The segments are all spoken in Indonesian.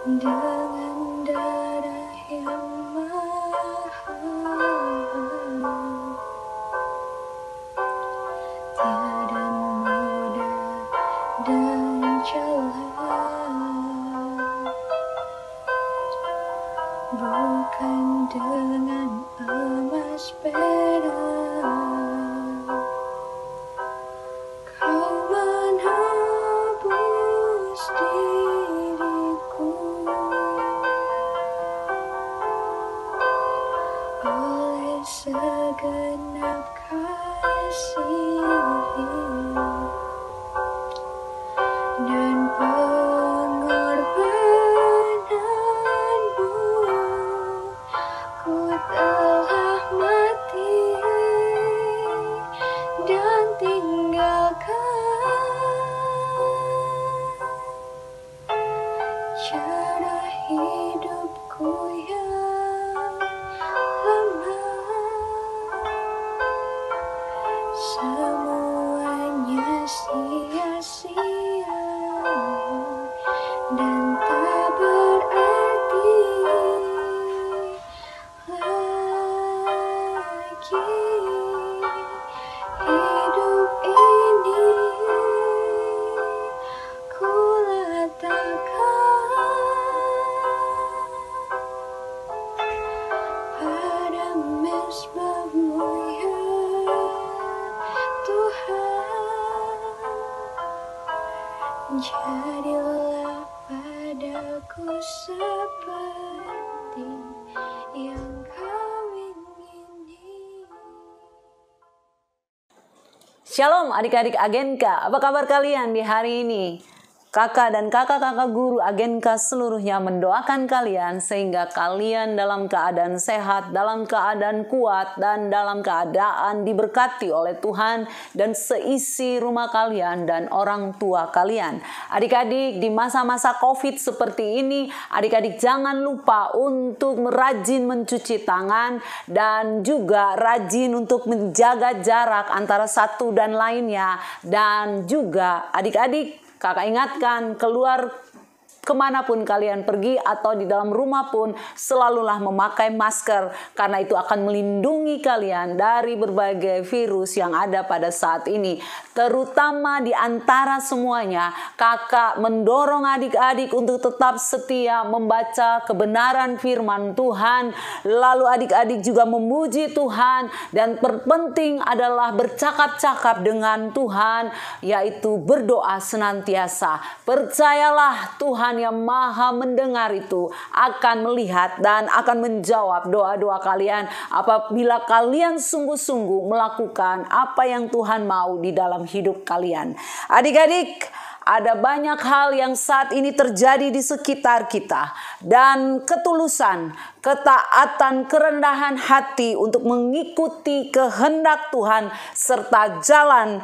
dengan darah yang mahal, tiada noda dan celah, bukan dengan emas perak. Kau menebus diriku oleh segenap kasih dan pengorbananmu. Ku telah mati dan tinggalkan cara hidupku yang lama. Semuanya sia-sia dan tak berarti lagi. Hidup ini ku letakkan pada mezbah-Mu ya Tuhan. Jadilah padaku seperti yang Kau ingini. Shalom adik-adik Agenka, apa kabar kalian di hari ini? Kakak dan kakak-kakak guru Agenka seluruhnya mendoakan kalian sehingga kalian dalam keadaan sehat, dalam keadaan kuat, dan dalam keadaan diberkati oleh Tuhan dan seisi rumah kalian dan orang tua kalian. Adik-adik, di masa-masa COVID seperti ini, adik-adik jangan lupa untuk rajin mencuci tangan dan juga rajin untuk menjaga jarak antara satu dan lainnya. Dan juga adik-adik, kakak ingatkan, keluar kemanapun kalian pergi atau di dalam rumah pun selalulah memakai masker, karena itu akan melindungi kalian dari berbagai virus yang ada pada saat ini. Terutama di antara semuanya, kakak mendorong adik-adik untuk tetap setia membaca kebenaran firman Tuhan, lalu adik-adik juga memuji Tuhan, dan terpenting adalah bercakap-cakap dengan Tuhan, yaitu berdoa senantiasa. Percayalah, Tuhan yang maha mendengar itu akan melihat dan akan menjawab doa-doa kalian apabila kalian sungguh-sungguh melakukan apa yang Tuhan mau di dalam hidup kalian. Adik-adik, ada banyak hal yang saat ini terjadi di sekitar kita, dan ketulusan, ketaatan, kerendahan hati untuk mengikuti kehendak Tuhan serta jalan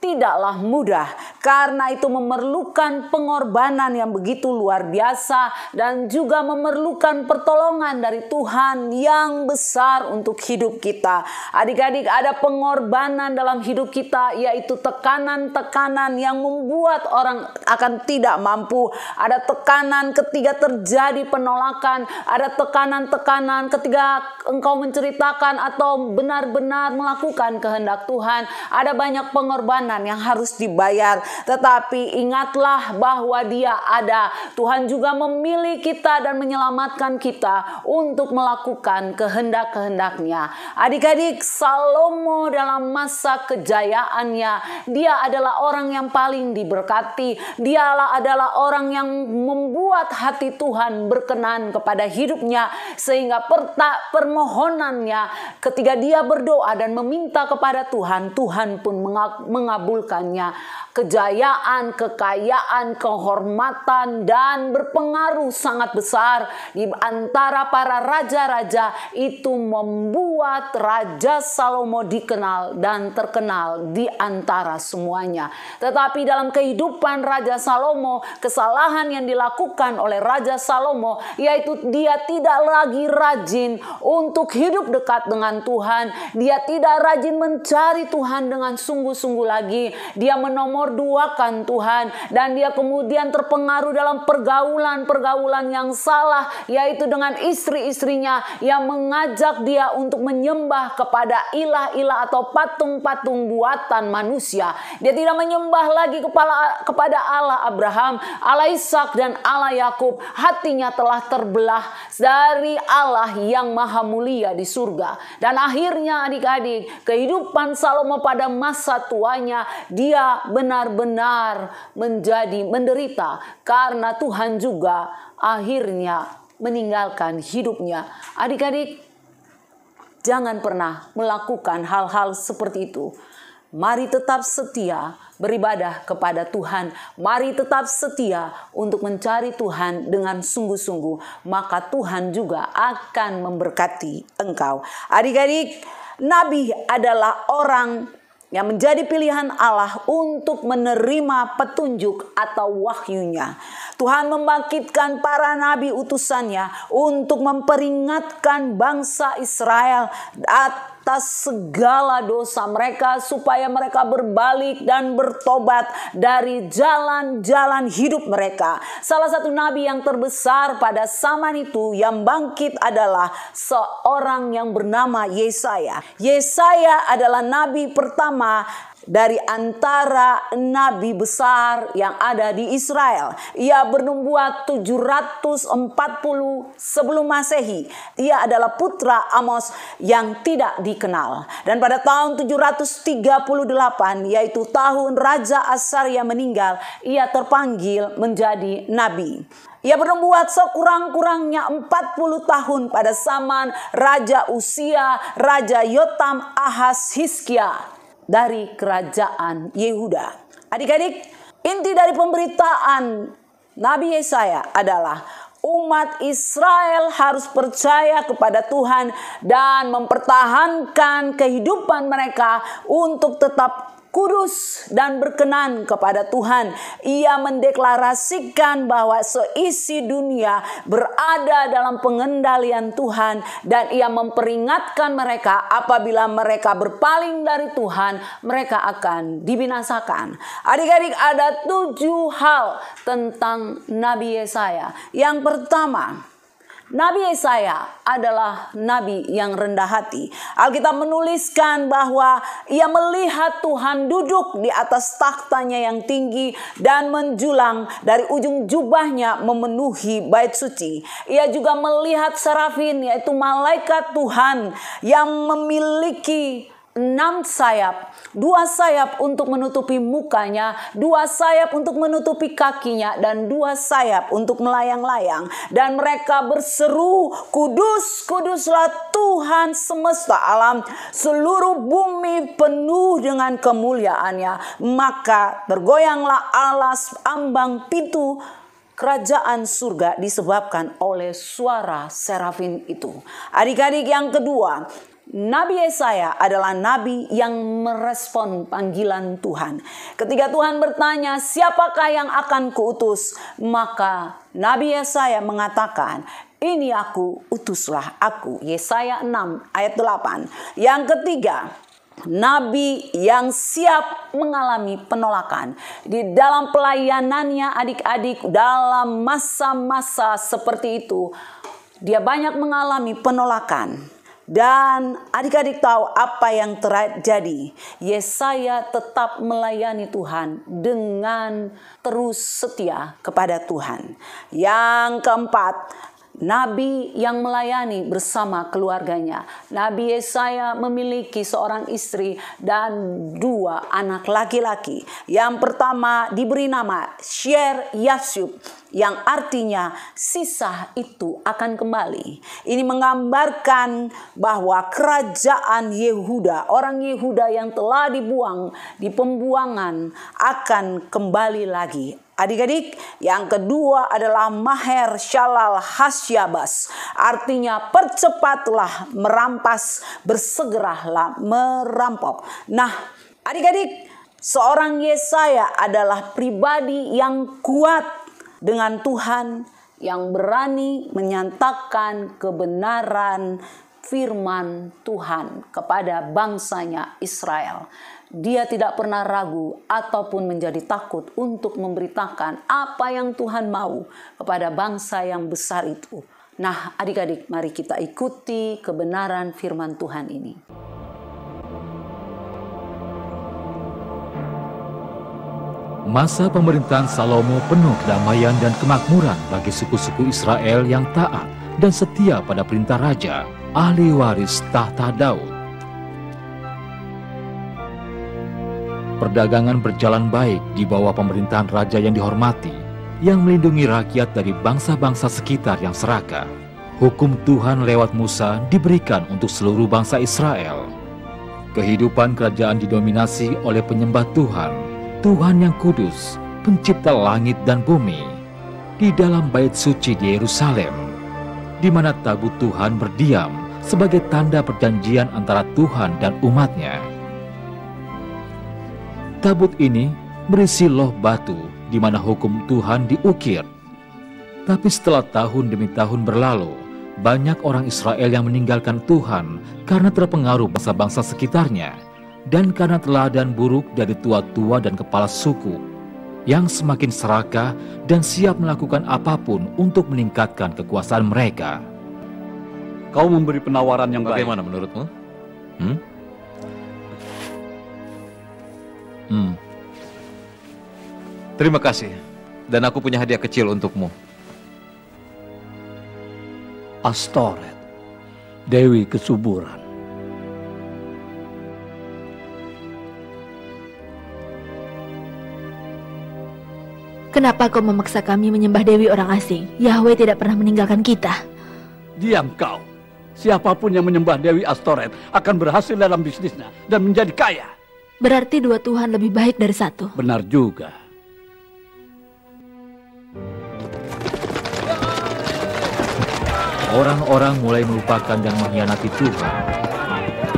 tidaklah mudah, karena itu memerlukan pengorbanan yang begitu luar biasa dan juga memerlukan pertolongan dari Tuhan yang besar untuk hidup kita. Adik-adik, ada pengorbanan dalam hidup kita, yaitu tekanan-tekanan yang membuat orang akan tidak mampu. Ada tekanan ketika terjadi penolakan, ada tekanan-tekanan ketika engkau menceritakan atau benar-benar melakukan kehendak Tuhan. Ada banyak pengorbanan yang harus dibayar, tetapi ingatlah bahwa Dia ada. Tuhan juga memilih kita dan menyelamatkan kita untuk melakukan kehendak-kehendaknya. Adik-adik, Salomo dalam masa kejayaannya, dia adalah orang yang paling diberkati. Dialah adalah orang yang membuat hati Tuhan berkenan kepada hidupnya, sehingga permohonannya ketika dia berdoa dan meminta kepada Tuhan, Tuhan pun mengabulkannya. Kejayaan, kekayaan, kehormatan, dan berpengaruh sangat besar di antara para raja-raja itu membuat Raja Salomo dikenal dan terkenal di antara semuanya. Tetapi dalam kehidupan Raja Salomo, kesalahan yang dilakukan oleh Raja Salomo yaitu dia tidak lagi rajin untuk hidup dekat dengan Tuhan. Dia tidak rajin mencari Tuhan dengan sungguh-sungguh lagi. lagi. Dia menomorduakan Tuhan, dan dia kemudian terpengaruh dalam pergaulan yang salah, yaitu dengan istri-istrinya yang mengajak dia untuk menyembah kepada ilah-ilah atau patung-patung buatan manusia. Dia tidak menyembah lagi kepada Allah Abraham, Allah Ishak, dan Allah Yakub. Hatinya telah terbelah dari Allah yang maha mulia di surga. Dan akhirnya adik-adik, kehidupan Salomo pada masa tuanya, dia benar-benar menjadi menderita karena Tuhan juga akhirnya meninggalkan hidupnya. Adik-adik, jangan pernah melakukan hal-hal seperti itu. Mari tetap setia beribadah kepada Tuhan. Mari tetap setia untuk mencari Tuhan dengan sungguh-sungguh. Maka Tuhan juga akan memberkati engkau. Adik-adik, nabi adalah orang yang menjadi pilihan Allah untuk menerima petunjuk atau wahyunya. Tuhan membangkitkan para nabi utusannya untuk memperingatkan bangsa Israel atas segala dosa mereka, supaya mereka berbalik dan bertobat dari jalan-jalan hidup mereka. Salah satu nabi yang terbesar pada zaman itu yang bangkit adalah seorang yang bernama Yesaya. Yesaya adalah nabi pertama dari antara nabi besar yang ada di Israel. Ia bernubuat 740 sebelum Masehi. Ia adalah putra Amos yang tidak dikenal. Dan pada tahun 738, yaitu tahun Raja Asaria meninggal, ia terpanggil menjadi nabi. Ia bernubuat sekurang-kurangnya 40 tahun pada zaman Raja Usia, Raja Yotam, Ahaz, Hizkia dari kerajaan Yehuda. Adik-adik, inti dari pemberitaan Nabi Yesaya adalah umat Israel harus percaya kepada Tuhan dan mempertahankan kehidupan mereka untuk tetap kudus dan berkenan kepada Tuhan. Ia mendeklarasikan bahwa seisi dunia berada dalam pengendalian Tuhan, dan ia memperingatkan mereka apabila mereka berpaling dari Tuhan, mereka akan dibinasakan. Adik-adik, ada 7 hal tentang Nabi Yesaya. Yang pertama, Nabi Yesaya adalah nabi yang rendah hati. Alkitab menuliskan bahwa ia melihat Tuhan duduk di atas takhtanya yang tinggi dan menjulang dari ujung jubahnya memenuhi bait suci. Ia juga melihat serafin, yaitu malaikat Tuhan yang memiliki 6 sayap, 2 sayap untuk menutupi mukanya, 2 sayap untuk menutupi kakinya, dan 2 sayap untuk melayang-layang. Dan mereka berseru, "Kudus, kuduslah Tuhan semesta alam, seluruh bumi penuh dengan kemuliaannya." Maka bergoyanglah alas ambang pintu kerajaan surga disebabkan oleh suara serafin itu. Adik-adik, yang kedua, Nabi Yesaya adalah nabi yang merespon panggilan Tuhan. Ketika Tuhan bertanya, "Siapakah yang akan kuutus?" Maka Nabi Yesaya mengatakan, "Ini aku, utuslah aku." Yesaya 6 ayat 8. Yang ketiga, nabi yang siap mengalami penolakan. Di dalam pelayanannya, adik-adik, dalam masa-masa seperti itu, dia banyak mengalami penolakan. Dan adik-adik tahu apa yang terjadi. Yesaya tetap melayani Tuhan dengan terus setia kepada Tuhan. Yang keempat, nabi yang melayani bersama keluarganya. Nabi Yesaya memiliki seorang istri dan 2 anak laki-laki. Yang pertama diberi nama Shear-Yashub, yang artinya sisa itu akan kembali. Ini menggambarkan bahwa kerajaan Yehuda, orang Yehuda yang telah dibuang di pembuangan, akan kembali lagi. Adik-adik, yang kedua adalah Maher Shalal Hasyabas, artinya percepatlah merampas, bersegeralah merampok. Nah, adik-adik, seorang Yesaya adalah pribadi yang kuat dengan Tuhan, yang berani menyatakan kebenaran firman Tuhan kepada bangsanya Israel. Dia tidak pernah ragu ataupun menjadi takut untuk memberitakan apa yang Tuhan mau kepada bangsa yang besar itu. Nah, adik-adik, mari kita ikuti kebenaran firman Tuhan ini. Masa pemerintahan Salomo penuh kedamaian dan kemakmuran bagi suku-suku Israel yang taat dan setia pada perintah raja, ahli waris tahta Daud. Perdagangan berjalan baik di bawah pemerintahan raja yang dihormati, yang melindungi rakyat dari bangsa-bangsa sekitar yang serakah. Hukum Tuhan lewat Musa diberikan untuk seluruh bangsa Israel. Kehidupan kerajaan didominasi oleh penyembah Tuhan, Tuhan yang kudus, pencipta langit dan bumi, di dalam bait suci di Yerusalem, di mana tabut Tuhan berdiam sebagai tanda perjanjian antara Tuhan dan umatnya. Tabut ini berisi loh batu di mana hukum Tuhan diukir. Tapi setelah tahun demi tahun berlalu, banyak orang Israel yang meninggalkan Tuhan karena terpengaruh bangsa-bangsa sekitarnya dan karena teladan buruk dari tua-tua dan kepala suku yang semakin serakah dan siap melakukan apapun untuk meningkatkan kekuasaan mereka. Kau memberi penawaran yang baik. Bagaimana menurutmu? Terima kasih. Dan aku punya hadiah kecil untukmu. Astoret, Dewi Kesuburan. Kenapa kau memaksa kami menyembah Dewi orang asing? Yahweh tidak pernah meninggalkan kita. Diam kau. Siapapun yang menyembah Dewi Astoret akan berhasil dalam bisnisnya dan menjadi kaya. Berarti dua Tuhan lebih baik dari satu. Benar juga. Orang-orang mulai melupakan dan mengkhianati Tuhan.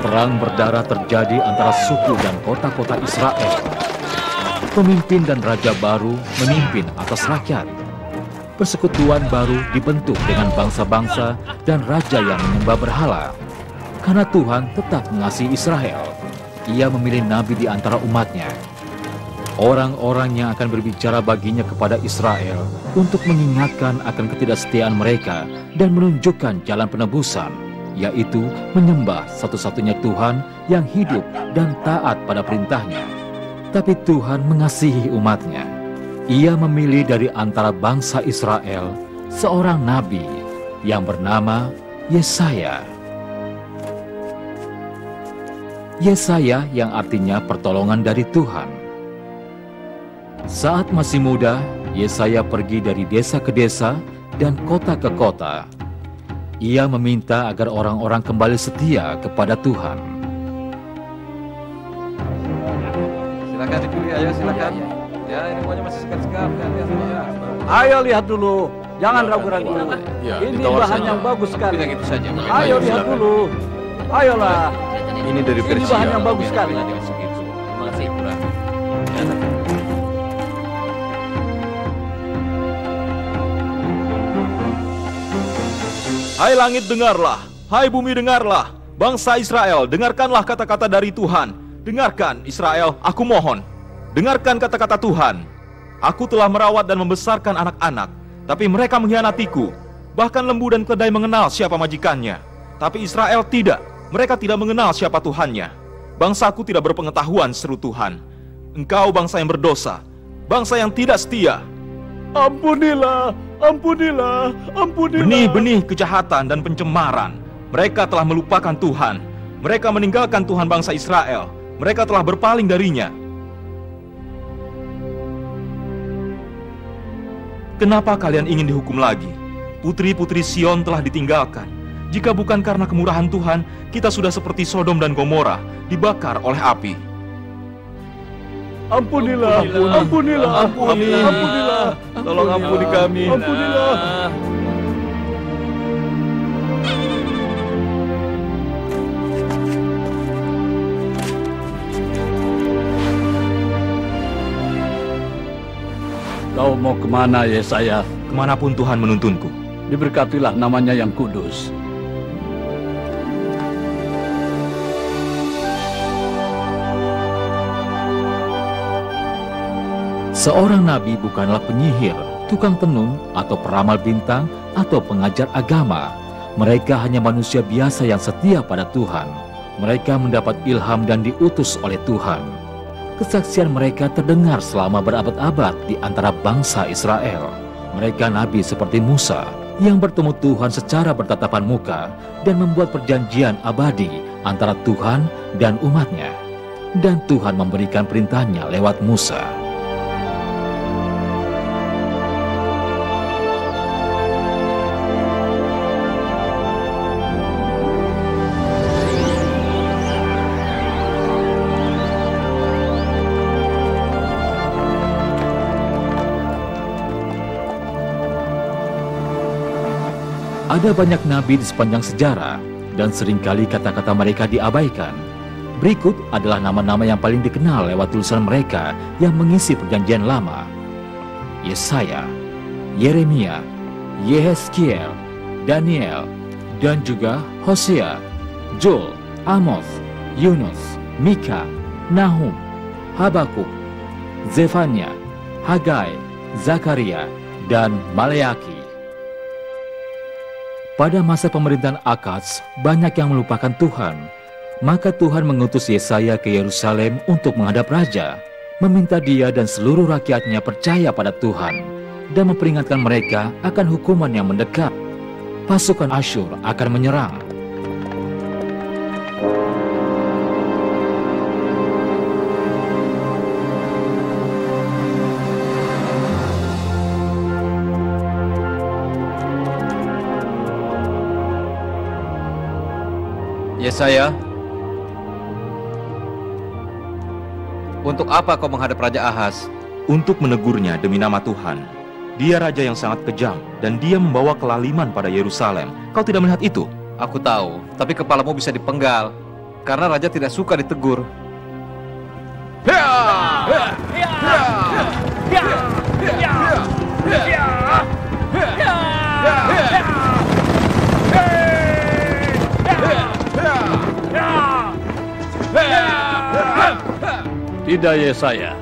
Perang berdarah terjadi antara suku dan kota-kota Israel. Pemimpin dan raja baru memimpin atas rakyat. Persekutuan baru dibentuk dengan bangsa-bangsa dan raja yang menyembah berhala. Karena Tuhan tetap mengasihi Israel, Ia memilih nabi di antara umatnya. Orang-orang yang akan berbicara baginya kepada Israel untuk mengingatkan akan ketidaksetiaan mereka dan menunjukkan jalan penebusan, yaitu menyembah satu-satunya Tuhan yang hidup dan taat pada perintahnya. Tapi Tuhan mengasihi umatnya. Ia memilih dari antara bangsa Israel seorang nabi yang bernama Yesaya. Yesaya yang artinya pertolongan dari Tuhan. Saat masih muda, Yesaya pergi dari desa ke desa dan kota ke kota. Ia meminta agar orang-orang kembali setia kepada Tuhan. Silakan dipilih, ayo silakan. Ya, ini semuanya masih sekat-sekat. Ayo lihat dulu. Jangan ragu-ragu. Ya, Ini ditawar bahan saja. yang bagus sekali. Tapi gitu saja. Ayo lihat silakan. dulu. Ayolah. Ini dari Ini Persia. bahan yang bagus sekali. Dengan segitu. Terima kasih, Pura. Hai langit dengarlah, hai bumi dengarlah, bangsa Israel dengarkanlah kata-kata dari Tuhan. Dengarkan Israel, aku mohon. Dengarkan kata-kata Tuhan. Aku telah merawat dan membesarkan anak-anak, tapi mereka mengkhianatiku. Bahkan lembu dan keledai mengenal siapa majikannya, tapi Israel tidak. Mereka tidak mengenal siapa Tuhannya. Bangsaku tidak berpengetahuan, seru Tuhan. Engkau bangsa yang berdosa, bangsa yang tidak setia. Ampunilah, ampunilah, ampunilah. Benih-benih kejahatan dan pencemaran. Mereka telah melupakan Tuhan. Mereka meninggalkan Tuhan bangsa Israel. Mereka telah berpaling darinya. Kenapa kalian ingin dihukum lagi? Putri-putri Sion telah ditinggalkan. Jika bukan karena kemurahan Tuhan, kita sudah seperti Sodom dan Gomora, dibakar oleh api. Ampunilah, ampunilah, ampunilah. Tolong ampuni kami. Ampunilah. Kau mau kemana, Yesaya? Kemanapun Tuhan menuntunku. Diberkatilah namanya yang kudus. Seorang nabi bukanlah penyihir, tukang tenung, atau peramal bintang, atau pengajar agama. Mereka hanya manusia biasa yang setia pada Tuhan. Mereka mendapat ilham dan diutus oleh Tuhan. Kesaksian mereka terdengar selama berabad-abad di antara bangsa Israel. Mereka nabi seperti Musa yang bertemu Tuhan secara bertatapan muka dan membuat perjanjian abadi antara Tuhan dan umatnya. Dan Tuhan memberikan perintahnya lewat Musa. Ada banyak nabi di sepanjang sejarah, dan seringkali kata-kata mereka diabaikan. Berikut adalah nama-nama yang paling dikenal lewat tulisan mereka yang mengisi perjanjian lama. Yesaya, Yeremia, Yehezkiel, Daniel, dan juga Hosea, Joel, Amos, Yunus, Mika, Nahum, Habakuk, Zefania, Hagai, Zakaria, dan Maleaki. Pada masa pemerintahan Akaz, banyak yang melupakan Tuhan. Maka Tuhan mengutus Yesaya ke Yerusalem untuk menghadap raja, meminta dia dan seluruh rakyatnya percaya pada Tuhan, dan memperingatkan mereka akan hukuman yang mendekat. Pasukan Asyur akan menyerang. Yesaya, untuk apa kau menghadap Raja Ahaz? Untuk menegurnya demi nama Tuhan. Dia raja yang sangat kejam, dan dia membawa kelaliman pada Yerusalem. Kau tidak melihat itu? Aku tahu, tapi kepalamu bisa dipenggal, karena Raja tidak suka ditegur. Tidak, Yesaya.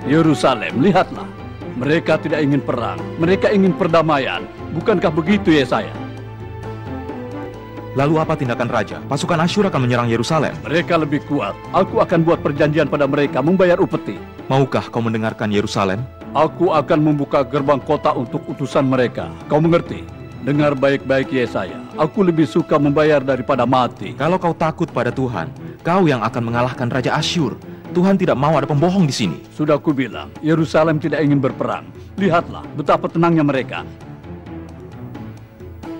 Yerusalem, lihatlah. Mereka tidak ingin perang. Mereka ingin perdamaian. Bukankah begitu, Yesaya? Lalu apa tindakan raja? Pasukan Asyur akan menyerang Yerusalem. Mereka lebih kuat. Aku akan buat perjanjian pada mereka, membayar upeti. Maukah kau mendengarkan Yerusalem? Aku akan membuka gerbang kota untuk utusan mereka. Kau mengerti? Dengar baik-baik, Yesaya. Aku lebih suka membayar daripada mati. Kalau kau takut pada Tuhan, kau yang akan mengalahkan Raja Asyur. Tuhan tidak mau ada pembohong di sini. Sudah aku bilang, Yerusalem tidak ingin berperang. Lihatlah betapa tenangnya mereka.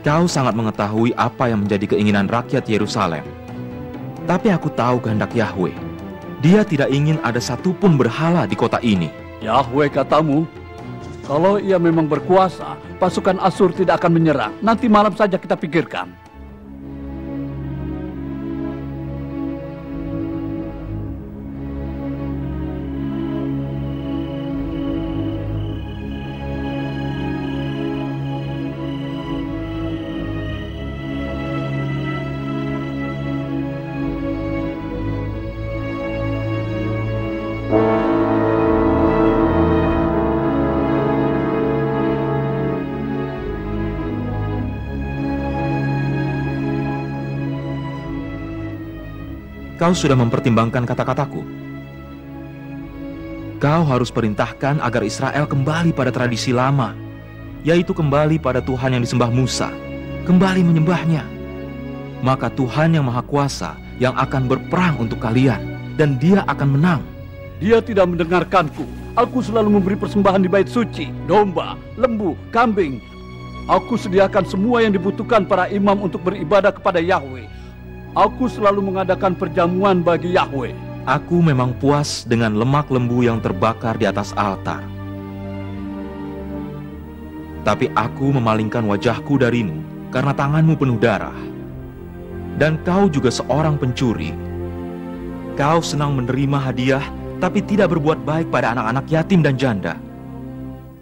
Kau sangat mengetahui apa yang menjadi keinginan rakyat Yerusalem. Tapi aku tahu kehendak Yahweh. Dia tidak ingin ada satupun berhala di kota ini. Yahweh katamu, kalau ia memang berkuasa, pasukan Asyur tidak akan menyerang. Nanti malam saja kita pikirkan. Kau sudah mempertimbangkan kata-kataku. Kau harus perintahkan agar Israel kembali pada tradisi lama, yaitu kembali pada Tuhan yang disembah Musa, kembali menyembahnya. Maka Tuhan yang Maha Kuasa yang akan berperang untuk kalian, dan dia akan menang. Dia tidak mendengarkanku. Aku selalu memberi persembahan di bait suci, domba, lembu, kambing. Aku sediakan semua yang dibutuhkan para imam untuk beribadah kepada Yahweh. Aku selalu mengadakan perjamuan bagi Yahweh. Aku memang puas dengan lemak lembu yang terbakar di atas altar. Tapi aku memalingkan wajahku darimu karena tanganmu penuh darah. Dan kau juga seorang pencuri. Kau senang menerima hadiah, tapi tidak berbuat baik pada anak-anak yatim dan janda.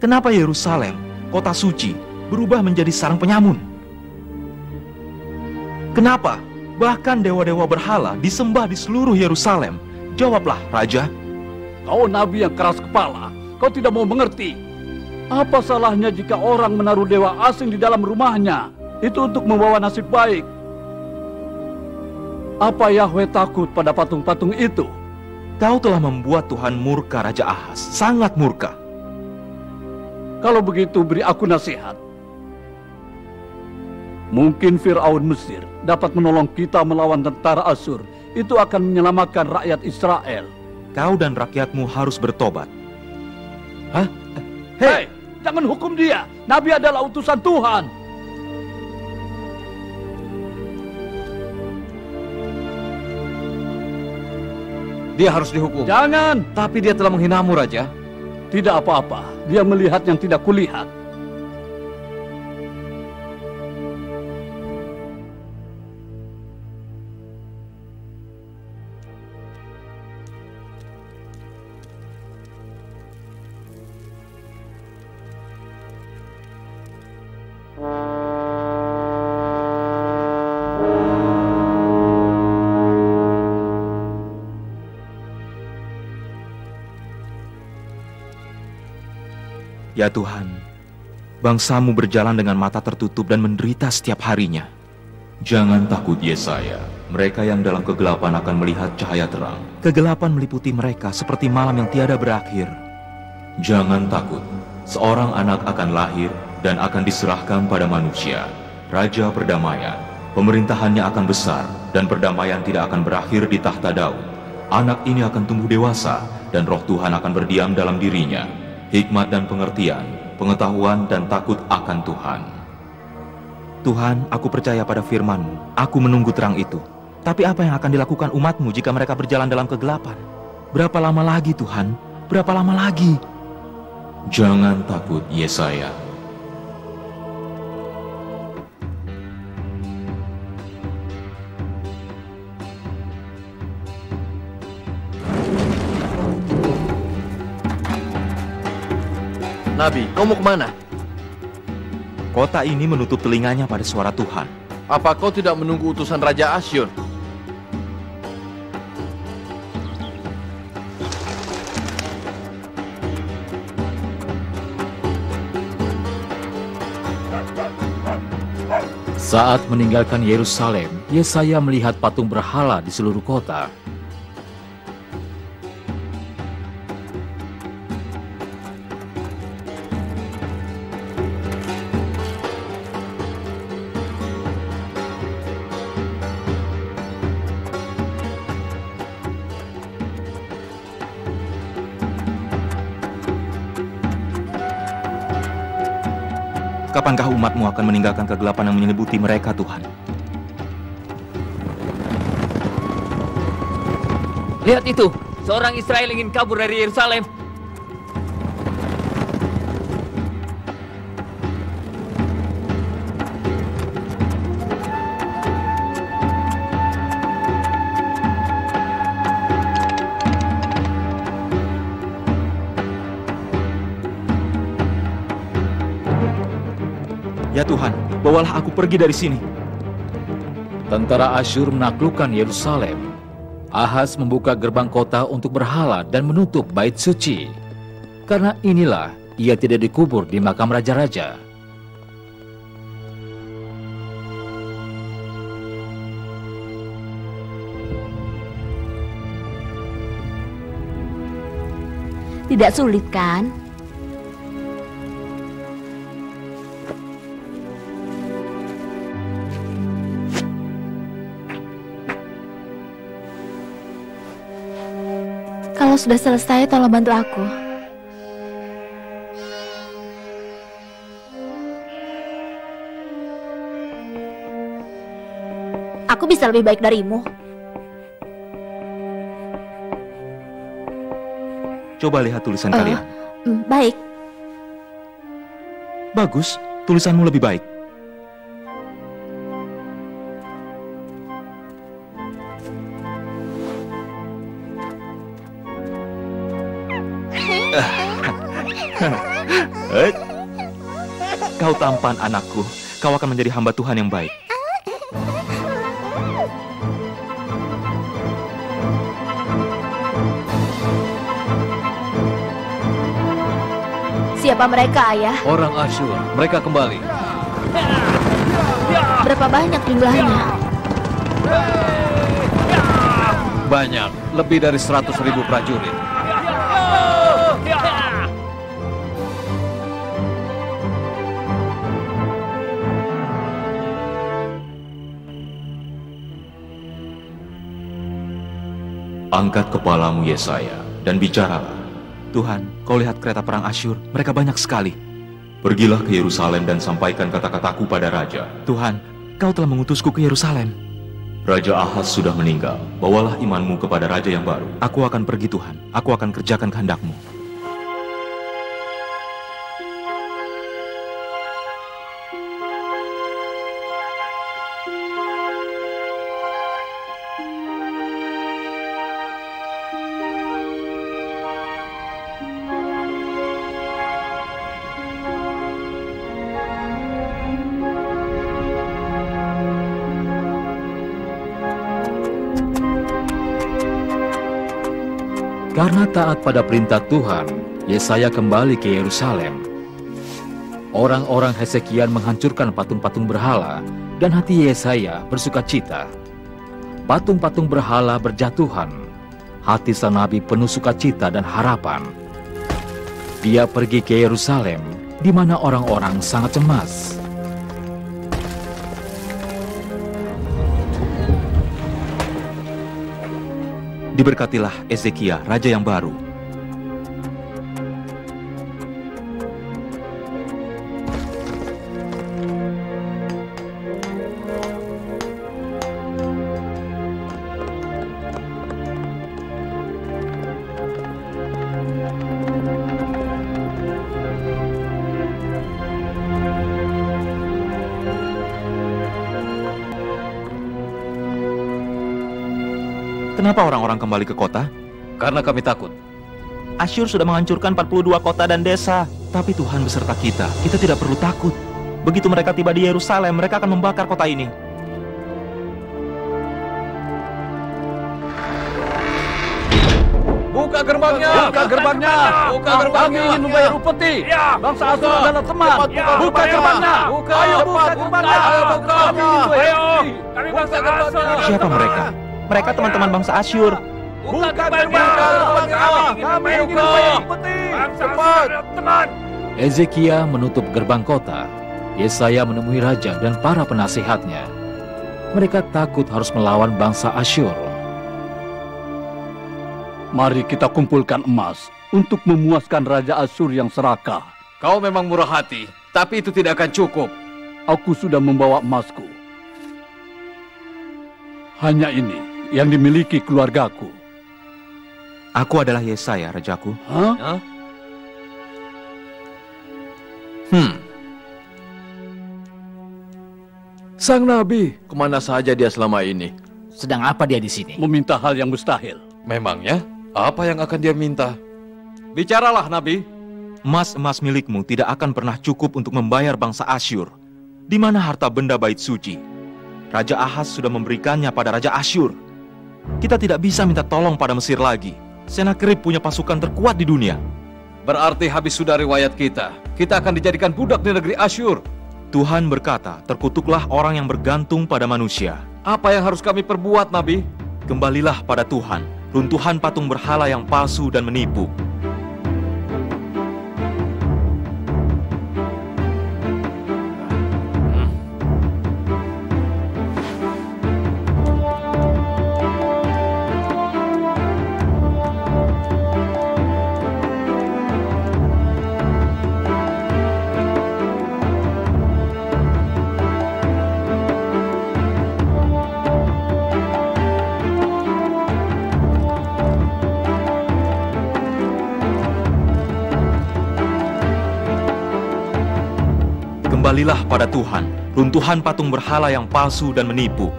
Kenapa Yerusalem, kota suci, berubah menjadi sarang penyamun? Kenapa? Bahkan dewa-dewa berhala disembah di seluruh Yerusalem. Jawablah, Raja. Kau nabi yang keras kepala. kau tidak mau mengerti? Apa salahnya jika orang menaruh dewa asing di dalam rumahnya? Itu untuk membawa nasib baik. Apa Yahweh takut pada patung-patung itu? Kau telah membuat Tuhan murka Raja Ahaz, sangat murka. Kalau begitu beri aku nasihat. Mungkin Fir'aun Mesir dapat menolong kita melawan tentara Asyur. Itu akan menyelamatkan rakyat Israel. Kau dan rakyatmu harus bertobat. Hah? Hei, jangan hukum dia. Nabi adalah utusan Tuhan. Dia harus dihukum. Jangan. Tapi dia telah menghinamu, Raja. Tidak apa-apa. Dia melihat yang tidak kulihat. Ya Tuhan, bangsamu berjalan dengan mata tertutup dan menderita setiap harinya. Jangan takut Yesaya, mereka yang dalam kegelapan akan melihat cahaya terang. Kegelapan meliputi mereka seperti malam yang tiada berakhir. Jangan takut, seorang anak akan lahir dan akan diserahkan pada manusia. Raja perdamaian, pemerintahannya akan besar dan perdamaian tidak akan berakhir di tahta Daud. Anak ini akan tumbuh dewasa dan roh Tuhan akan berdiam dalam dirinya. Hikmat dan pengertian, pengetahuan dan takut akan Tuhan. Tuhan, aku percaya pada firman-Mu. Aku menunggu terang itu. Tapi apa yang akan dilakukan umat-Mu jika mereka berjalan dalam kegelapan? Berapa lama lagi Tuhan? Berapa lama lagi? Jangan takut Yesaya. Nabi, kau mau kemana? Kota ini menutup telinganya pada suara Tuhan. Apa kau tidak menunggu utusan Raja Asyur? Saat meninggalkan Yerusalem, Yesaya melihat patung berhala di seluruh kota. Kapankah umat-Mu akan meninggalkan kegelapan yang menyelimuti mereka, Tuhan? Lihat itu, seorang Israel ingin kabur dari Yerusalem. Ya Tuhan, bawalah aku pergi dari sini. Tentara Asyur menaklukkan Yerusalem. Ahaz membuka gerbang kota untuk berhala dan menutup bait suci. Karena inilah ia tidak dikubur di makam raja-raja. Tidak sulit kan? Kalau sudah selesai, tolong bantu aku. Aku bisa lebih baik darimu. Coba lihat tulisan kalian. Baik. Bagus, tulisanmu lebih baik. Kau tampan anakku, kau akan menjadi hamba Tuhan yang baik. Siapa mereka, Ayah? Orang Asyur, mereka kembali. Berapa banyak jumlahnya? Banyak, lebih dari 100.000 prajurit. Angkat kepalamu Yesaya dan bicaralah. Tuhan, kau lihat kereta perang Asyur, mereka banyak sekali. Pergilah ke Yerusalem dan sampaikan kata-kataku pada raja. Tuhan, kau telah mengutusku ke Yerusalem. Raja Ahaz sudah meninggal, bawalah imanmu kepada raja yang baru. Aku akan pergi Tuhan, aku akan kerjakan kehendak-Mu. Karena taat pada perintah Tuhan, Yesaya kembali ke Yerusalem. Orang-orang Hesekian menghancurkan patung-patung berhala, dan hati Yesaya bersukacita. Patung-patung berhala berjatuhan, hati sang nabi penuh sukacita dan harapan. Dia pergi ke Yerusalem, di mana orang-orang sangat cemas. Diberkatilah Ezekia, raja yang baru. Kenapa orang-orang kembali ke kota? Karena kami takut. Asyur sudah menghancurkan 42 kota dan desa. Tapi Tuhan beserta kita, kita tidak perlu takut. Begitu mereka tiba di Yerusalem, mereka akan membakar kota ini. Buka gerbangnya! Buka gerbangnya! Buka gerbangnya! Kami ingin membayar upeti! Bangsa Asyur adalah teman! Buka gerbangnya! Ayo buka gerbangnya! Ayo buka! Kami bangsa Asyur. Siapa mereka? Mereka teman-teman bangsa Asyur. Buka gerbangnya! Kami ingin membayar upeti! Cepat! Teman. Ezekia menutup gerbang kota. Yesaya menemui raja dan para penasihatnya. Mereka takut harus melawan bangsa Asyur. Mari kita kumpulkan emas untuk memuaskan Raja Asyur yang serakah. Kau memang murah hati, tapi itu tidak akan cukup. Aku sudah membawa emasku. Hanya ini yang dimiliki keluargaku. Aku adalah Yesaya, rajaku. Hah? Sang Nabi, kemana saja dia selama ini? Sedang apa dia di sini? Meminta hal yang mustahil. Memangnya, apa yang akan dia minta? Bicaralah, Nabi. Emas-emas milikmu tidak akan pernah cukup untuk membayar bangsa Asyur. Di mana harta benda bait suci? Raja Ahaz sudah memberikannya pada Raja Asyur. Kita tidak bisa minta tolong pada Mesir lagi. Senakerib punya pasukan terkuat di dunia. Berarti habis sudah riwayat kita. Kita akan dijadikan budak di negeri Asyur. Tuhan berkata, terkutuklah orang yang bergantung pada manusia. Apa yang harus kami perbuat, Nabi? Kembalilah pada Tuhan, runtuhan patung berhala yang palsu dan menipu. Kembalilah pada Tuhan, runtuhan patung berhala yang palsu dan menipu.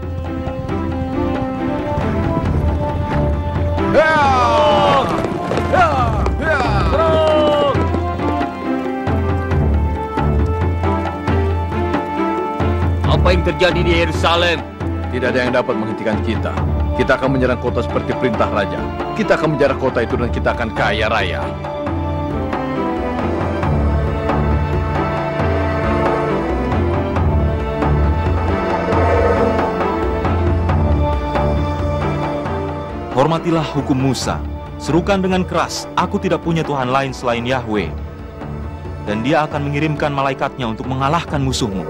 Apa yang terjadi di Yerusalem? Tidak ada yang dapat menghentikan kita. Kita akan menyerang kota seperti perintah raja. Kita akan menjarah kota itu dan kita akan kaya raya. Hormatilah hukum Musa. Serukan dengan keras, aku tidak punya Tuhan lain selain Yahweh. Dan dia akan mengirimkan malaikatnya untuk mengalahkan musuhmu.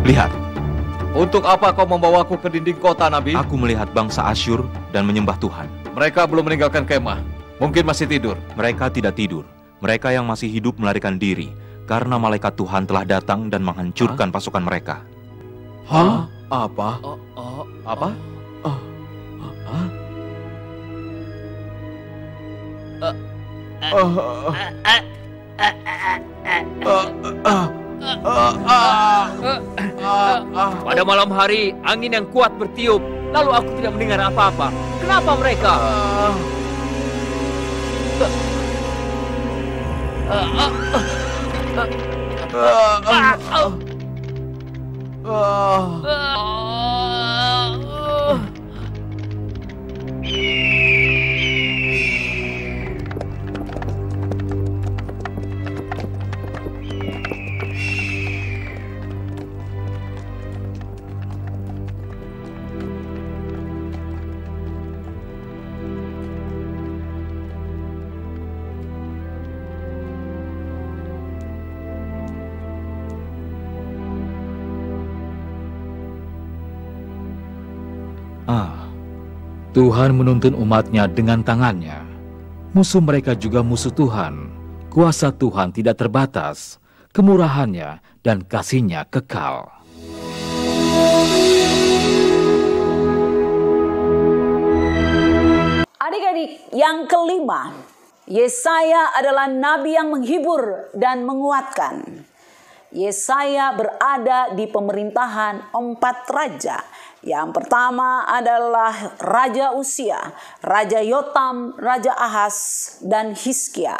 Lihat, Untuk apa kau membawaku ke dinding kota, Nabi? aku melihat bangsa Asyur dan menyembah Tuhan. Mereka belum meninggalkan kemah. Mungkin masih tidur. Mereka tidak tidur. Mereka yang masih hidup melarikan diri, karena malaikat Tuhan telah datang dan menghancurkan pasukan mereka. Hah? Apa? Apa? Pada malam hari, angin yang kuat bertiup. Lalu aku tidak mendengar apa-apa. Kenapa mereka? Tuhan menuntun umatnya dengan tangannya. Musuh mereka juga musuh Tuhan. Kuasa Tuhan tidak terbatas. Kemurahannya dan kasih-Nya kekal. Adik-adik, yang kelima, Yesaya adalah nabi yang menghibur dan menguatkan. Yesaya berada di pemerintahan 4 raja. Yang pertama adalah Raja Uzia, Raja Yotam, Raja Ahaz, dan Hizkia.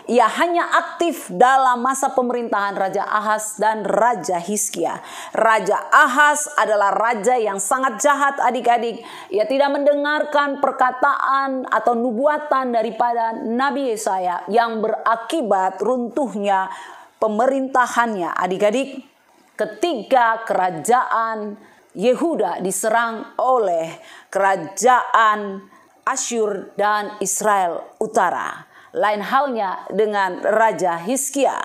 Ia hanya aktif dalam masa pemerintahan Raja Ahaz dan Raja Hizkia. Raja Ahaz adalah raja yang sangat jahat, adik-adik. Ia tidak mendengarkan perkataan atau nubuatan daripada Nabi Yesaya yang berakibat runtuhnya pemerintahannya, adik-adik. Ketika kerajaan Yehuda diserang oleh kerajaan Asyur dan Israel Utara. Lain halnya dengan Raja Hizkia.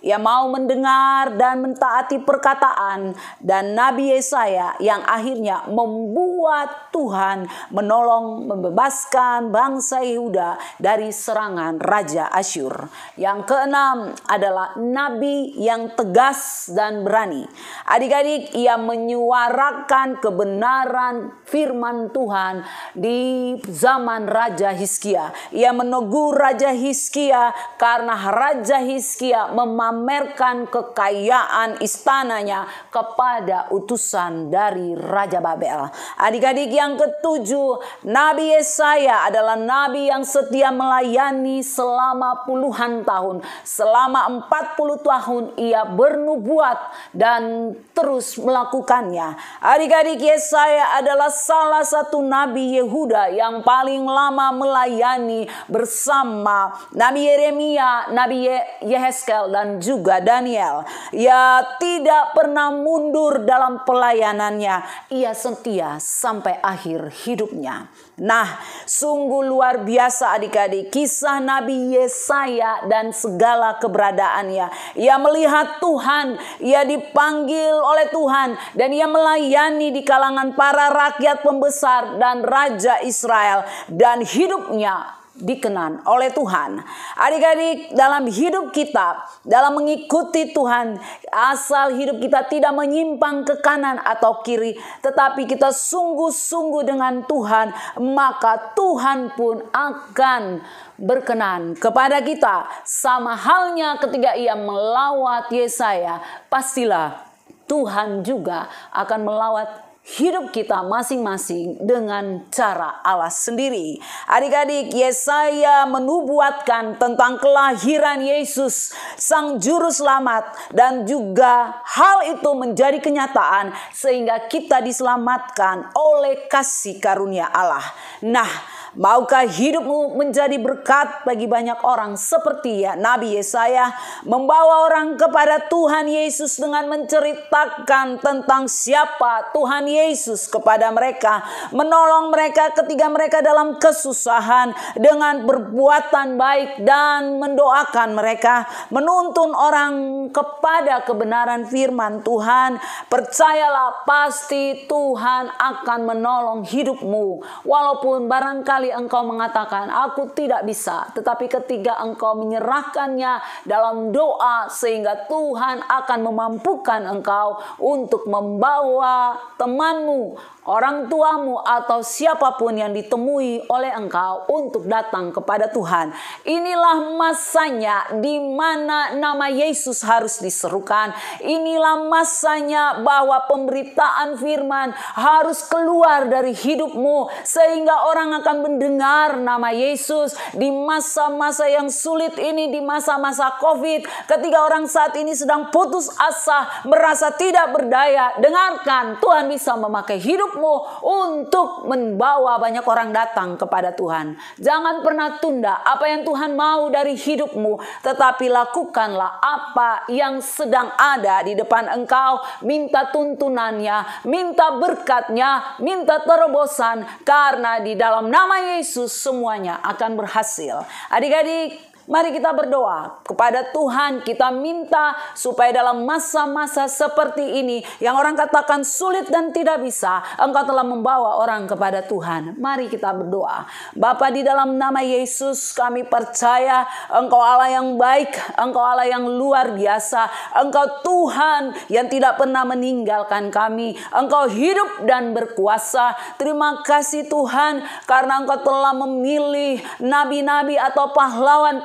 Ia mau mendengar dan mentaati perkataan dan Nabi Yesaya yang akhirnya membuat Tuhan menolong membebaskan bangsa Yehuda dari serangan Raja Asyur. Yang keenam adalah nabi yang tegas dan berani. Adik-adik, ia menyuarakan kebenaran firman Tuhan di zaman Raja Hizkia. Ia menegur Raja Hizkia karena Raja Hizkia memamerkan kekayaan istananya kepada utusan dari Raja Babel. Adik-adik, yang ketujuh, Nabi Yesaya adalah nabi yang setia melayani selama puluhan tahun. Selama 40 tahun ia bernubuat dan terus melakukannya. Adik-adik, Yesaya adalah salah satu nabi Yehuda yang paling lama melayani bersama Nabi Yeremia, Nabi Yehezkel, dan juga Daniel. Ia tidak pernah mundur dalam pelayanannya. Ia setia sampai akhir hidupnya. Nah, sungguh luar biasa adik-adik kisah Nabi Yesaya dan segala keberadaannya. Ia melihat Tuhan, ia dipanggil oleh Tuhan, dan ia melayani di kalangan para rakyat pembesar dan Raja Israel, dan hidupnya dikenan oleh Tuhan. Adik-adik, dalam hidup kita, dalam mengikuti Tuhan, asal hidup kita tidak menyimpang ke kanan atau kiri, tetapi kita sungguh-sungguh dengan Tuhan, maka Tuhan pun akan berkenan kepada kita. Sama halnya ketika ia melawat Yesaya, pastilah Tuhan juga akan melawat hidup kita masing-masing dengan cara Allah sendiri. Adik-adik, Yesaya menubuatkan tentang kelahiran Yesus, Sang Juru Selamat, dan juga hal itu menjadi kenyataan sehingga kita diselamatkan oleh kasih karunia Allah. Nah, maukah hidupmu menjadi berkat bagi banyak orang seperti ya Nabi Yesaya membawa orang kepada Tuhan Yesus dengan menceritakan tentang siapa Tuhan Yesus kepada mereka, menolong mereka ketika mereka dalam kesusahan dengan perbuatan baik dan mendoakan mereka, menuntun orang kepada kebenaran firman Tuhan. Percayalah, pasti Tuhan akan menolong hidupmu walaupun barangkali engkau mengatakan aku tidak bisa, tetapi ketika engkau menyerahkannya dalam doa sehingga Tuhan akan memampukan engkau untuk membawa temanmu, orang tuamu, atau siapapun yang ditemui oleh engkau untuk datang kepada Tuhan. Inilah masanya di mana nama Yesus harus diserukan. Inilah masanya bahwa pemberitaan firman harus keluar dari hidupmu sehingga orang akan mendengar nama Yesus di masa-masa yang sulit ini, di masa-masa COVID, ketika orang saat ini sedang putus asa, merasa tidak berdaya. Dengarkan, Tuhan bisa memakai hidupmu untuk membawa banyak orang datang kepada Tuhan. Jangan pernah tunda apa yang Tuhan mau dari hidupmu, tetapi lakukanlah apa yang sedang ada di depan engkau. Minta tuntunannya, minta berkatnya, minta terobosan, karena di dalam nama Yesus semuanya akan berhasil. Adik-adik, mari kita berdoa kepada Tuhan. Kita minta supaya dalam masa-masa seperti ini yang orang katakan sulit dan tidak bisa, Engkau telah membawa orang kepada Tuhan. Mari kita berdoa. Bapa, di dalam nama Yesus kami percaya Engkau Allah yang baik, Engkau Allah yang luar biasa, Engkau Tuhan yang tidak pernah meninggalkan kami. Engkau hidup dan berkuasa. Terima kasih Tuhan, karena Engkau telah memilih nabi-nabi atau pahlawan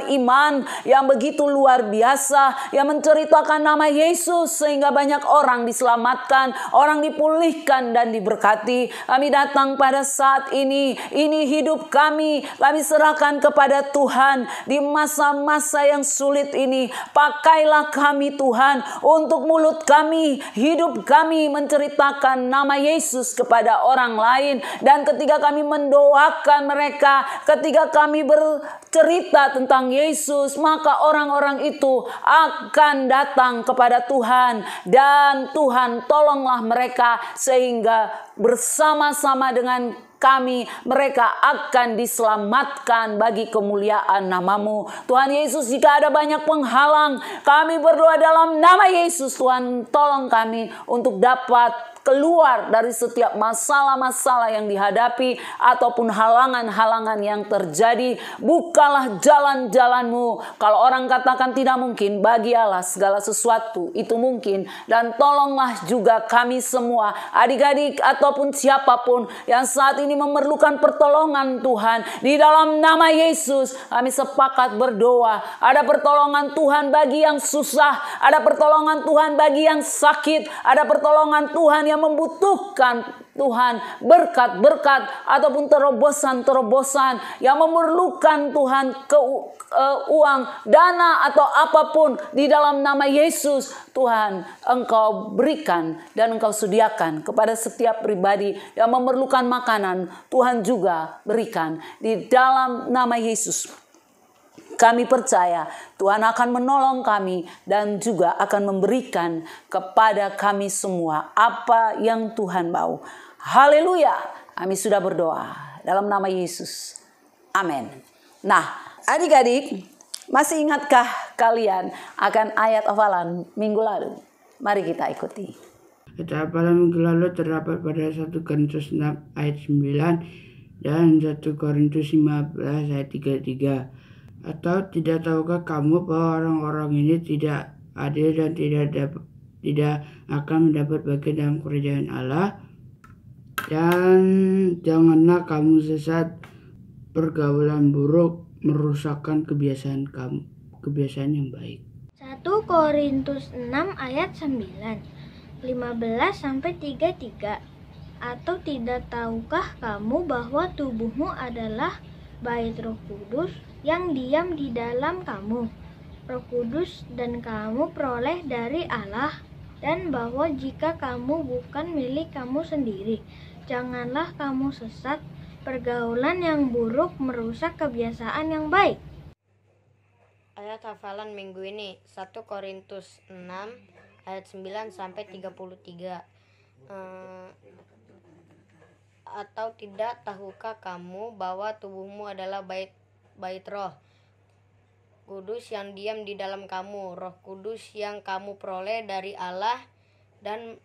iman yang begitu luar biasa, yang menceritakan nama Yesus sehingga banyak orang diselamatkan, orang dipulihkan dan diberkati. Kami datang pada saat ini hidup kami serahkan kepada Tuhan di masa-masa yang sulit ini. Pakailah kami Tuhan, untuk mulut kami, hidup kami menceritakan nama Yesus kepada orang lain, dan ketika kami mendoakan mereka, ketika kami bercerita tentang Yesus, maka orang-orang itu akan datang kepada Tuhan, dan Tuhan tolonglah mereka sehingga bersama-sama dengan kami mereka akan diselamatkan bagi kemuliaan nama-Mu. Tuhan Yesus, jika ada banyak penghalang, kami berdoa dalam nama Yesus, Tuhan tolong kami untuk dapat keluar dari setiap masalah-masalah yang dihadapi ataupun halangan-halangan yang terjadi. Bukalah jalan-jalan-Mu. Kalau orang katakan tidak mungkin, bagi Allah segala sesuatu itu mungkin. Dan tolonglah juga kami semua, adik-adik ataupun siapapun yang saat ini memerlukan pertolongan Tuhan. Di dalam nama Yesus kami sepakat berdoa. Ada pertolongan Tuhan bagi yang susah, ada pertolongan Tuhan bagi yang sakit, ada pertolongan Tuhan yang membutuhkan Tuhan berkat-berkat ataupun terobosan-terobosan, yang memerlukan Tuhan uang, dana atau apapun, di dalam nama Yesus Tuhan Engkau berikan dan Engkau sediakan kepada setiap pribadi yang memerlukan makanan. Tuhan juga berikan di dalam nama Yesus. Kami percaya Tuhan akan menolong kami dan juga akan memberikan kepada kami semua apa yang Tuhan mau. Haleluya. Kami sudah berdoa dalam nama Yesus. Amin. Nah, adik-adik, masih ingatkah kalian akan ayat hafalan minggu lalu? Mari kita ikuti. Ayat hafalan minggu lalu terdapat pada 1 Korintus 6 ayat 9 dan 1 Korintus 15 ayat 33. Atau tidak tahukah kamu bahwa orang-orang ini tidak adil dan tidak akan mendapat bagian dalam kerajaan Allah? Dan janganlah kamu sesat, pergaulan buruk merusakkan kebiasaan yang baik. 1 Korintus 6 ayat 9. 15-33. Atau tidak tahukah kamu bahwa tubuhmu adalah bait Roh Kudus yang diam di dalam kamu, Roh Kudus dan kamu peroleh dari Allah, dan bahwa jika kamu bukan milik kamu sendiri, janganlah kamu sesat. Pergaulan yang buruk merusak kebiasaan yang baik. Ayat hafalan minggu ini 1 Korintus 6 ayat 9-33. Atau tidak tahukah kamu bahwa tubuhmu adalah bait Roh Kudus yang diam di dalam kamu, Roh Kudus yang kamu peroleh dari Allah, dan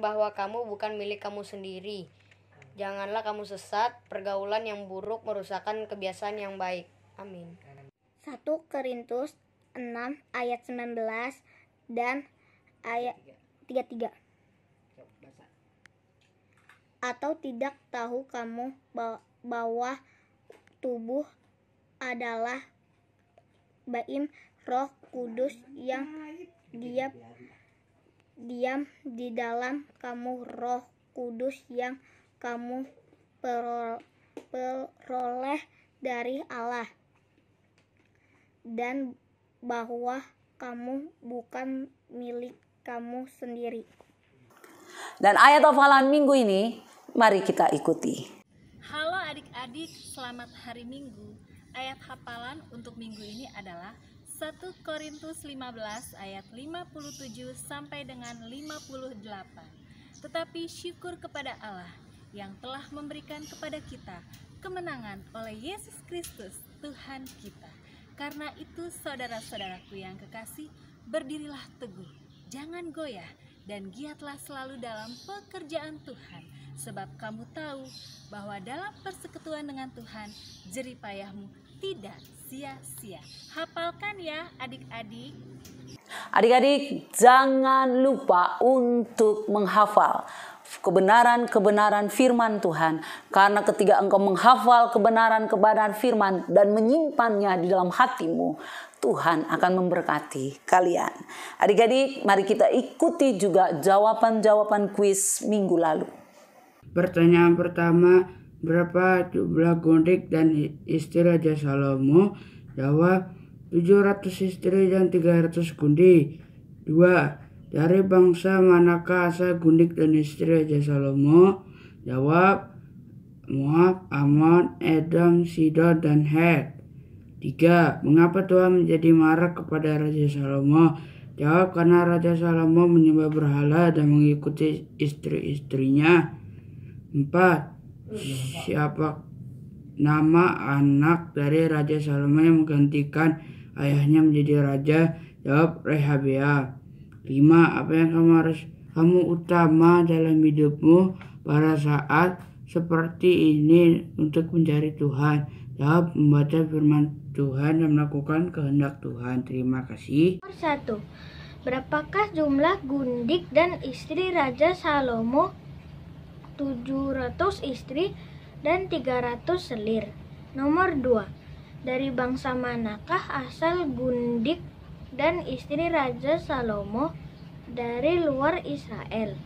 bahwa kamu bukan milik kamu sendiri. Janganlah kamu sesat. Pergaulan yang buruk merusakkan kebiasaan yang baik. Amin. 1 Korintus 6 ayat 19 dan ayat 33. Atau tidak tahu kamu bahwa tubuh adalah bait Roh Kudus yang diam di dalam kamu, Roh Kudus yang kamu peroleh dari Allah, dan bahwa kamu bukan milik kamu sendiri. Dan ayat hafalan minggu ini, mari kita ikuti. Halo adik-adik, selamat hari Minggu. Ayat hafalan untuk minggu ini adalah 1 Korintus 15 ayat 57 sampai dengan 58. Tetapi syukur kepada Allah yang telah memberikan kepada kita kemenangan oleh Yesus Kristus Tuhan kita. Karena itu saudara-saudaraku yang kekasih, berdirilah teguh, jangan goyah, dan giatlah selalu dalam pekerjaan Tuhan, sebab kamu tahu bahwa dalam persekutuan dengan Tuhan, jerih payahmu tidak sia-sia. Hafalkan ya adik-adik. Adik-adik, jangan lupa untuk menghafal kebenaran-kebenaran firman Tuhan. Karena ketika engkau menghafal kebenaran-kebenaran firman dan menyimpannya di dalam hatimu, Tuhan akan memberkati kalian. Adik-adik, mari kita ikuti juga jawaban-jawaban kuis minggu lalu. Pertanyaan pertama, berapa jumlah gundik dan istri Raja Salomo? Jawab, 700 istri dan 300 gundik. 2. Dari bangsa manakah asal gundik dan istri Raja Salomo? Jawab, Moab, Ammon, Edom, Sidon, dan Het. 3. Mengapa Tuhan menjadi marah kepada Raja Salomo? Jawab, karena Raja Salomo menyembah berhala dan mengikuti istri-istrinya. 4. Siapa nama anak dari Raja Salomo yang menggantikan ayahnya menjadi raja? Jawab, Rehabeam. 5. Apa yang kamu utama dalam hidupmu pada saat seperti ini untuk mencari Tuhan? Jawab, membaca firman Tuhan dan melakukan kehendak Tuhan. Terima kasih. 1. Berapakah jumlah gundik dan istri Raja Salomo? 700 istri dan 300 selir. Nomor 2. Dari bangsa manakah asal gundik dan istri Raja Salomo? Dari luar Israel.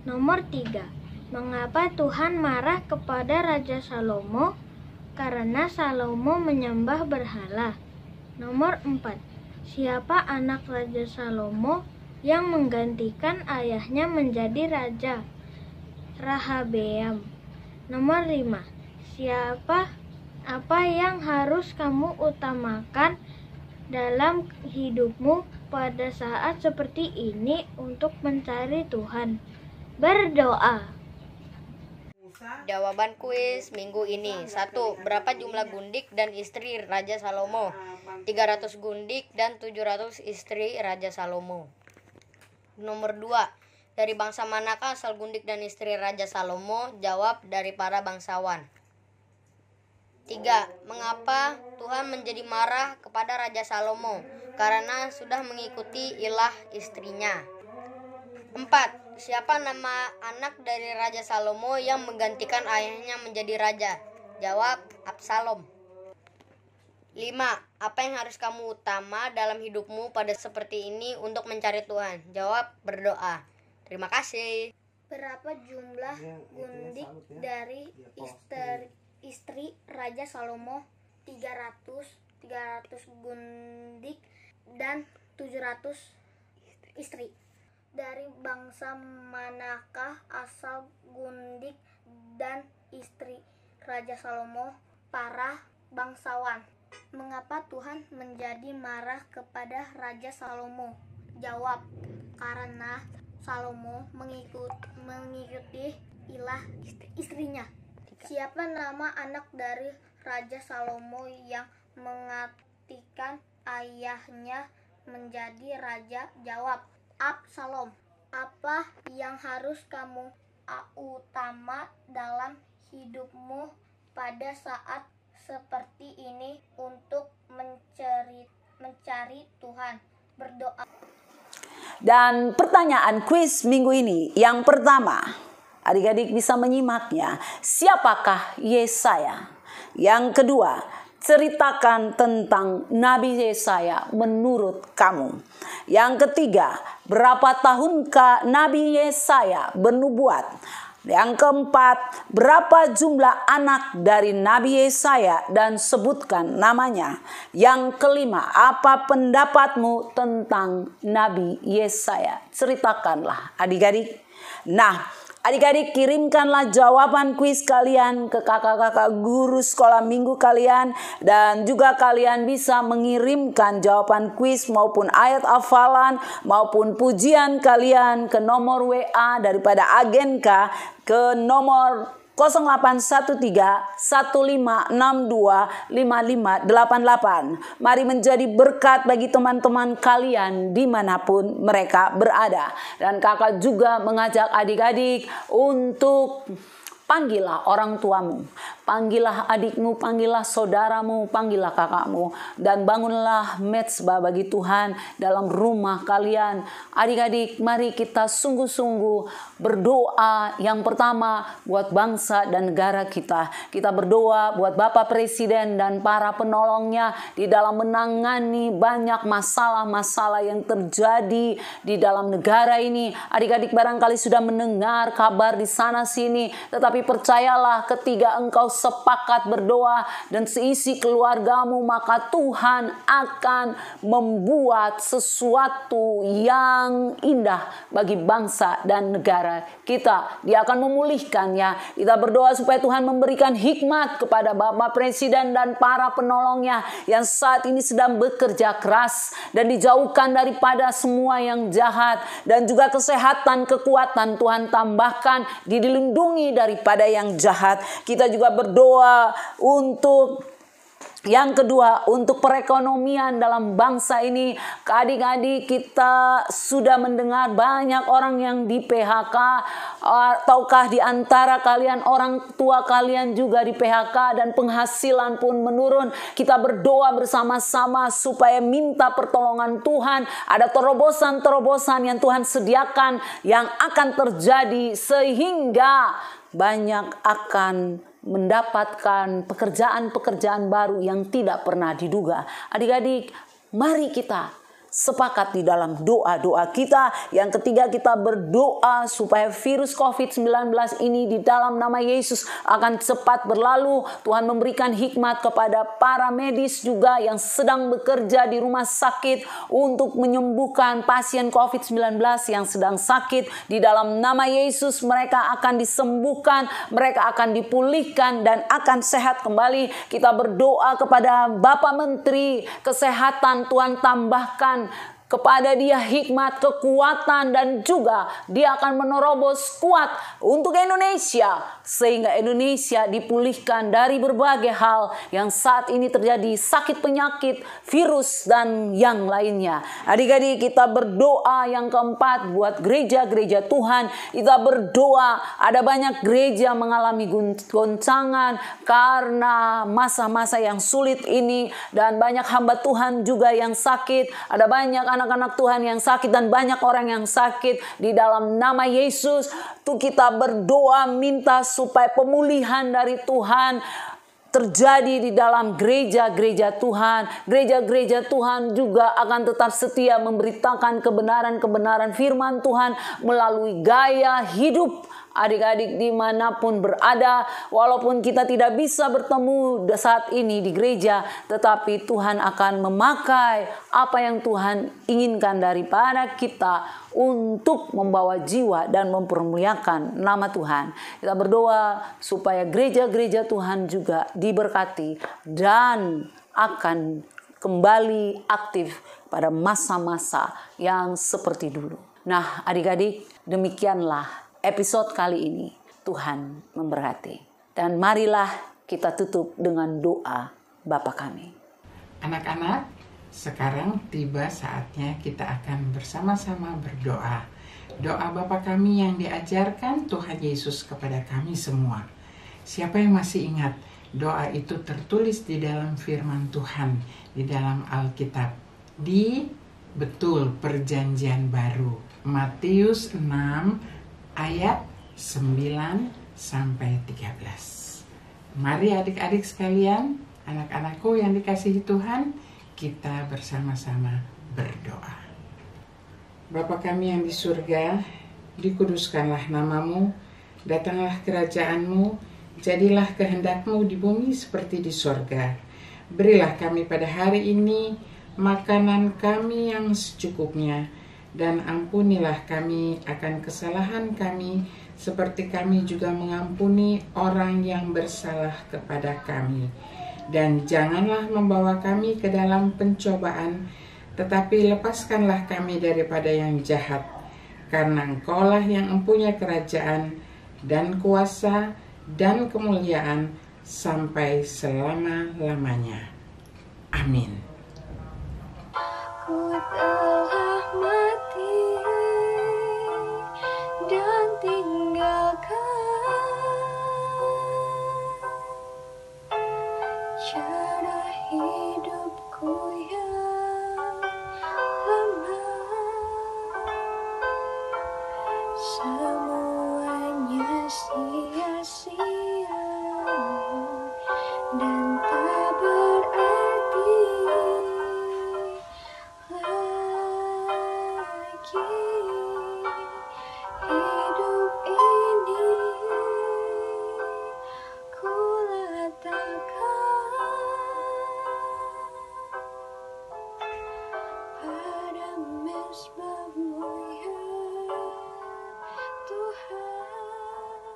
Nomor 3. Mengapa Tuhan marah kepada Raja Salomo? Karena Salomo menyembah berhala. Nomor 4. Siapa anak Raja Salomo yang menggantikan ayahnya menjadi raja? Rehabeam. Nomor 5. Apa yang harus kamu utamakan dalam hidupmu pada saat seperti ini untuk mencari Tuhan? Berdoa. Jawaban kuis minggu ini. 1. Berapa jumlah gundik dan istri Raja Salomo? 300 gundik dan 700 istri Raja Salomo. Nomor 2. Dari bangsa manakah asal gundik dan istri Raja Salomo? Jawab, dari para bangsawan. 3. Mengapa Tuhan menjadi marah kepada Raja Salomo? Karena sudah mengikuti ilah istrinya. 4. Siapa nama anak dari Raja Salomo yang menggantikan ayahnya menjadi raja? Jawab, Absalom. 5. Apa yang harus kamu utama dalam hidupmu pada seperti ini untuk mencari Tuhan? Jawab, berdoa. Terima kasih. Berapa jumlah gundik dari istri Raja Salomo? 300 gundik dan 700 istri. Dari bangsa manakah asal gundik dan istri Raja Salomo? Para bangsawan. Mengapa Tuhan menjadi marah kepada Raja Salomo? Jawab, karena Salomo mengikuti ilah istrinya. Siapa nama anak dari Raja Salomo yang menggantikan ayahnya menjadi raja? Jawab, Absalom. Apa yang harus kamu utama dalam hidupmu pada saat seperti ini untuk mencari Tuhan? Berdoa. Dan pertanyaan kuis minggu ini yang pertama, adik-adik bisa menyimaknya. Siapakah Yesaya? Yang kedua, ceritakan tentang Nabi Yesaya menurut kamu. Yang ketiga, berapa tahunkah Nabi Yesaya bernubuat? Yang keempat, berapa jumlah anak dari Nabi Yesaya dan sebutkan namanya. Yang kelima, apa pendapatmu tentang Nabi Yesaya? Ceritakanlah adik-adik. Nah, adik-adik kirimkanlah jawaban kuis kalian ke kakak-kakak guru sekolah minggu kalian. Dan juga kalian bisa mengirimkan jawaban kuis maupun ayat hafalan maupun pujian kalian ke nomor WA daripada Agenka ke nomor 0813-1562-5588. Mari menjadi berkat bagi teman-teman kalian dimanapun mereka berada. Dan kakak juga mengajak adik-adik untuk panggillah orang tuamu, panggillah adikmu, panggillah saudaramu, panggillah kakakmu, dan bangunlah mezbah bagi Tuhan dalam rumah kalian. Adik-adik, mari kita sungguh-sungguh berdoa. Yang pertama buat bangsa dan negara kita. Kita berdoa buat Bapak Presiden dan para penolongnya di dalam menangani banyak masalah-masalah yang terjadi di dalam negara ini. Adik-adik barangkali sudah mendengar kabar di sana sini, tetapi percayalah, ketika engkau sepakat berdoa dan seisi keluargamu, maka Tuhan akan membuat sesuatu yang indah bagi bangsa dan negara kita. Dia akan memulihkannya. Kita berdoa supaya Tuhan memberikan hikmat kepada Bapak Presiden dan para penolongnya yang saat ini sedang bekerja keras dan dijauhkan daripada semua yang jahat, dan juga kesehatan, kekuatan Tuhan tambahkan, dilindungi daripada yang jahat. Kita juga berdoa untuk yang kedua, untuk perekonomian dalam bangsa ini. Adik-adik, kita sudah mendengar banyak orang yang di PHK. Ataukah di antara kalian orang tua kalian juga di PHK dan penghasilan pun menurun? Kita berdoa bersama-sama supaya minta pertolongan Tuhan. Ada terobosan-terobosan yang Tuhan sediakan yang akan terjadi sehingga banyak akan mendapatkan pekerjaan-pekerjaan baru yang tidak pernah diduga. Adik-adik, mari kita sepakat di dalam doa-doa kita. Yang ketiga, kita berdoa supaya virus COVID-19 ini di dalam nama Yesus akan cepat berlalu. Tuhan memberikan hikmat kepada para medis juga yang sedang bekerja di rumah sakit untuk menyembuhkan pasien COVID-19 yang sedang sakit. Di dalam nama Yesus mereka akan disembuhkan, mereka akan dipulihkan dan akan sehat kembali. Kita berdoa kepada Bapak Menteri Kesehatan, Tuhan tambahkan kepada dia hikmat, kekuatan, dan juga dia akan menerobos kuat untuk Indonesia sehingga Indonesia dipulihkan dari berbagai hal yang saat ini terjadi, sakit, penyakit, virus, dan yang lainnya. Adik-adik, kita berdoa yang keempat buat gereja-gereja Tuhan. Kita berdoa, ada banyak gereja mengalami goncangan karena masa-masa yang sulit ini, dan banyak hamba Tuhan juga yang sakit. Ada banyak anak-anak Tuhan yang sakit dan banyak orang yang sakit. Di dalam nama Yesus tuh kita berdoa minta supaya pemulihan dari Tuhan terjadi di dalam gereja-gereja Tuhan. Gereja-gereja Tuhan juga akan tetap setia memberitakan kebenaran-kebenaran firman Tuhan melalui gaya hidup. Adik-adik dimanapun berada, walaupun kita tidak bisa bertemu saat ini di gereja, tetapi Tuhan akan memakai apa yang Tuhan inginkan daripada kita untuk membawa jiwa dan mempermuliakan nama Tuhan. Kita berdoa supaya gereja-gereja Tuhan juga diberkati dan akan kembali aktif pada masa-masa yang seperti dulu. Nah, adik-adik, demikianlah episode kali ini. Tuhan memberkati. Dan marilah kita tutup dengan doa Bapa kami. Anak-anak, sekarang tiba saatnya kita akan bersama-sama berdoa. Doa Bapa kami yang diajarkan Tuhan Yesus kepada kami semua. Siapa yang masih ingat, doa itu tertulis di dalam firman Tuhan, di dalam Alkitab, di betul perjanjian baru. Matius 6 ayat 9 sampai 13. Mari adik-adik sekalian, anak-anakku yang dikasihi Tuhan, kita bersama-sama berdoa. Bapa kami yang di surga, dikuduskanlah namamu, datanglah kerajaanmu, jadilah kehendakmu di bumi seperti di surga. Berilah kami pada hari ini makanan kami yang secukupnya, dan ampunilah kami akan kesalahan kami, seperti kami juga mengampuni orang yang bersalah kepada kami. Dan janganlah membawa kami ke dalam pencobaan, tetapi lepaskanlah kami daripada yang jahat. Karena Engkaulah yang mempunyai kerajaan, dan kuasa, dan kemuliaan, sampai selama-lamanya. Amin. Ku telah mati dan tinggalkan cara hidupku yang lama. Semuanya sia-sia dan tak berarti lagi. Hidup ini ku letakkan pada mezbah-Mu ya Tuhan.